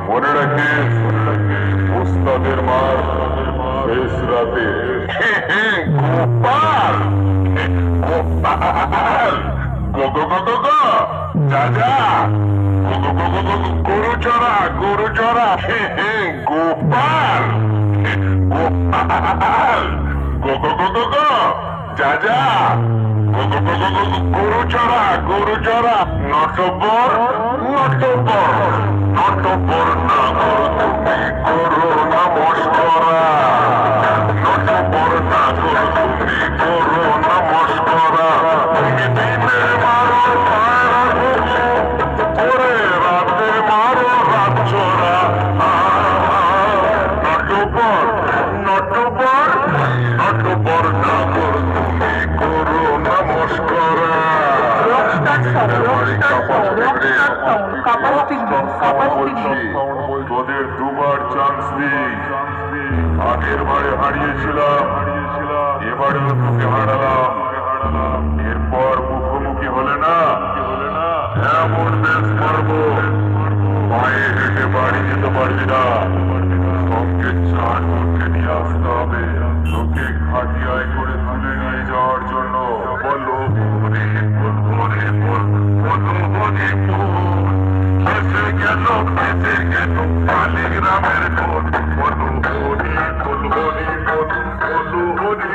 মনে রাখিস উস্তাদের মার শেষ রাতে। গোপাল গোপাল যা যা গরু চড়া গোপাল গোপাল যা যা গরু চড়া নটবর না তুমি করো না মস্করা, নটবর না তুমি করো না মস্করা। তুমি দিনে মারো ওরে রাতে মারো রাত চোরা। নটবর না তুমি করো না মস্করা। তোদের দুবার চান্স দিই, আগের বারে হারিয়েছিলাম, এবারেও তোকে হারালাম। এরপর মুখোমুখি হলে না এমন বেশ মারবো পায়ে হেঁটে বাড়ি যেতে পারবি না। সঙ্গে চান করতে নিয়ে আসতে হবে, তোকে খাটিয়ায় করে তুলে নিয়ে যাওয়ার জন্য। বলো এসে গেল পালি গ্রামের বল, বলো হরি বল হরি বল, বলো হরি